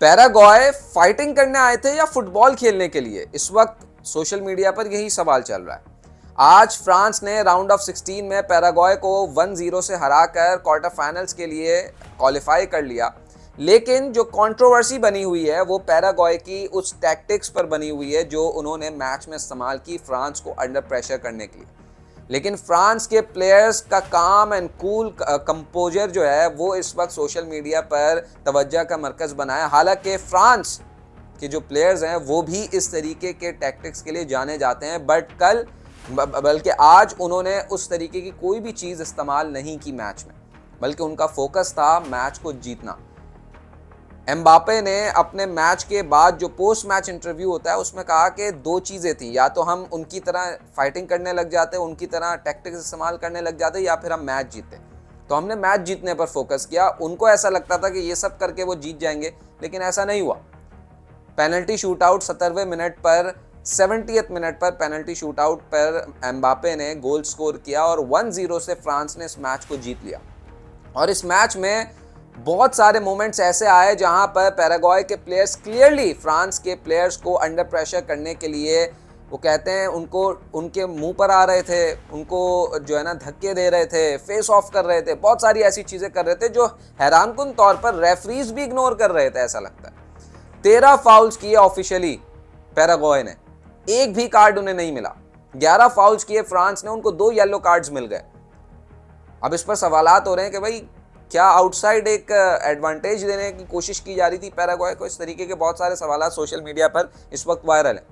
Paraguay fighting करने आए थे या फुटबॉल खेलने के लिए? इस वक्त सोशल मीडिया पर यही सवाल चल रहा है। आज फ्रांस ने राउंड ऑफ 16 में पैराग्वे को 1-0 से हराकर क्वार्टर फाइनल्स के लिए क्वालिफाई कर लिया। लेकिन जो कंट्रोवर्सी बनी हुई है वो पैराग्वे की उस टैक्टिक्स पर बनी हुई है जो उन्होंने मैच में इस्तेमाल की फ्रांस को अंडर प्रेशर करने के लिए। लेकिन फ्रांस के प्लेयर्स का काम एंड कूल कंपोजर जो है वो इस वक्त सोशल मीडिया पर तवज्जो का मरकज़ बना है। हालांकि फ्रांस के जो प्लेयर्स हैं वो भी इस तरीके के टैक्टिक्स के लिए जाने जाते हैं, बल्कि आज उन्होंने उस तरीके की कोई भी चीज़ इस्तेमाल नहीं की मैच में, बल्कि उनका फोकस था मैच को जीतना। एम्बापे ने अपने मैच के बाद जो पोस्ट मैच इंटरव्यू होता है उसमें कहा कि दो चीज़ें थी, या तो हम उनकी तरह फाइटिंग करने लग जाते, उनकी तरह टैक्टिक्स इस्तेमाल करने लग जाते, या फिर हम मैच जीते। तो हमने मैच जीतने पर फोकस किया। उनको ऐसा लगता था कि ये सब करके वो जीत जाएंगे, लेकिन ऐसा नहीं हुआ। पेनल्टी शूटआउट 70वें मिनट पर 70th मिनट पर पेनल्टी शूटआउट पर एम्बापे ने गोल स्कोर किया और 1-0 से फ्रांस ने इस मैच को जीत लिया। और इस मैच में बहुत सारे मोमेंट्स ऐसे आए जहां पर पैराग्वे के प्लेयर्स क्लियरली फ्रांस के प्लेयर्स को अंडर प्रेशर करने के लिए, वो कहते हैं, उनको उनके मुंह पर आ रहे थे, उनको जो है ना धक्के दे रहे थे, फेस ऑफ कर रहे थे, बहुत सारी ऐसी चीज़ें कर रहे थे जो हैरानकुन तौर पर रेफरीज भी इग्नोर कर रहे थे। ऐसा लगता है 13 फाउल्स किए ऑफिशियली पैराग्वे ने, एक भी कार्ड उन्हें नहीं मिला। 11 फाउल्स किए फ्रांस ने, उनको 2 येलो कार्ड्स मिल गए। अब इस पर सवालात हो रहे हैं कि भाई क्या आउटसाइड एक एडवांटेज देने की कोशिश की जा रही थी पैराग्वे को? इस तरीके के बहुत सारे सवाल सोशल मीडिया पर इस वक्त वायरल हैं।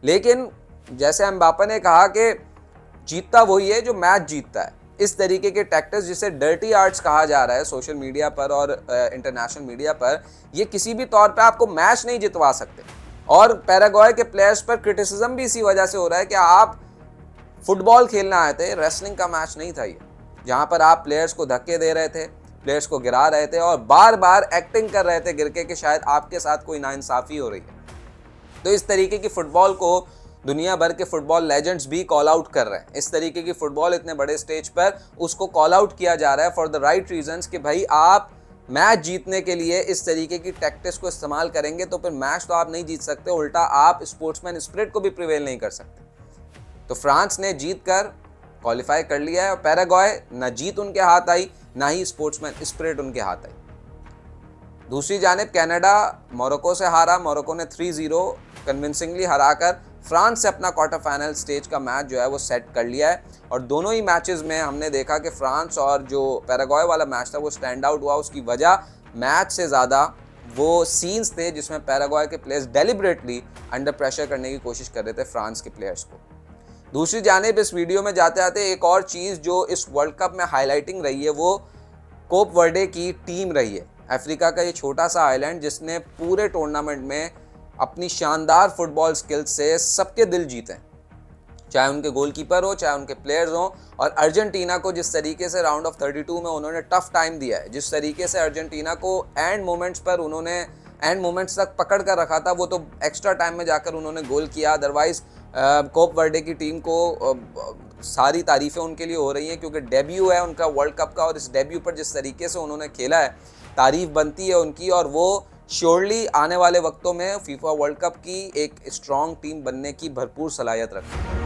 लेकिन जैसे एम्बापे ने कहा कि जीतता वही है जो मैच जीतता है। इस तरीके के टैक्टिक्स, जिसे डर्टी आर्ट्स कहा जा रहा है सोशल मीडिया पर और इंटरनेशनल मीडिया पर, ये किसी भी तौर पे आपको मैच नहीं जितवा सकते। और पैराग्वे के प्लेयर्स पर क्रिटिसिज्म भी इसी वजह से हो रहा है कि आप फुटबॉल खेलना आए थे, रेसलिंग का मैच नहीं था ये, जहाँ पर आप प्लेयर्स को धक्के दे रहे थे, प्लेयर्स को गिरा रहे थे और बार बार एक्टिंग कर रहे थे गिर के कि शायद आपके साथ कोई नाइंसाफ़ी हो रही है। तो इस तरीके की फुटबॉल को दुनिया भर के फुटबॉल लेजेंड्स भी कॉल आउट कर रहे हैं। इस तरीके की फुटबॉल इतने बड़े स्टेज पर उसको कॉल आउट किया जा रहा है फॉर द राइट रीजंस कि भाई आप मैच जीतने के लिए इस तरीके की टैक्टिक्स को इस्तेमाल करेंगे तो फिर मैच तो आप नहीं जीत सकते, उल्टा आप स्पोर्ट्समैन स्पिरिट को भी प्रिवेल नहीं कर सकते। तो फ्रांस ने जीत कर क्वालिफाई कर लिया है और पैराग्वे ना जीत उनके हाथ आई, ना ही स्पोर्ट्समैन स्पिरिट उनके हाथ आई। दूसरी जानिब कनाडा मोरक्को से हारा। मोरक्को ने 3-0 कन्विंसिंगली हराकर फ्रांस से अपना क्वार्टर फाइनल स्टेज का मैच जो है वो सेट कर लिया है। और दोनों ही मैचेस में हमने देखा कि फ्रांस और जो पैराग्वे वाला मैच था वो स्टैंड आउट हुआ। उसकी वजह मैच से ज़्यादा वो सीन्स थे जिसमें पैराग्वे के प्लेयर्स डेलिबरेटली अंडर प्रेशर करने की कोशिश कर रहे थे फ्रांस के प्लेयर्स को। दूसरी जानिब इस वीडियो में जाते आते एक और चीज़ जो इस वर्ल्ड कप में हाईलाइटिंग रही है वो कोप वर्डे की टीम रही है। अफ्रीका का ये छोटा सा आइलैंड जिसने पूरे टूर्नामेंट में अपनी शानदार फुटबॉल स्किल्स से सबके दिल जीते, चाहे उनके गोलकीपर हो, चाहे उनके प्लेयर्स हो। और अर्जेंटीना को जिस तरीके से राउंड ऑफ 32 में उन्होंने टफ टाइम दिया है, जिस तरीके से अर्जेंटीना को एंड मोमेंट्स पर उन्होंने एंड मोमेंट्स तक पकड़ कर रखा था, वो तो एक्स्ट्रा टाइम में जाकर उन्होंने गोल किया। अदरवाइज कोप वर्डे की टीम को सारी तारीफ़ें उनके लिए हो रही हैं क्योंकि डेब्यू है उनका वर्ल्ड कप का और इस डेब्यू पर जिस तरीके से उन्होंने खेला है तारीफ़ बनती है उनकी। और वो श्योरली आने वाले वक्तों में फीफा वर्ल्ड कप की एक स्ट्रॉन्ग टीम बनने की भरपूर सलाहियत रखते हैं।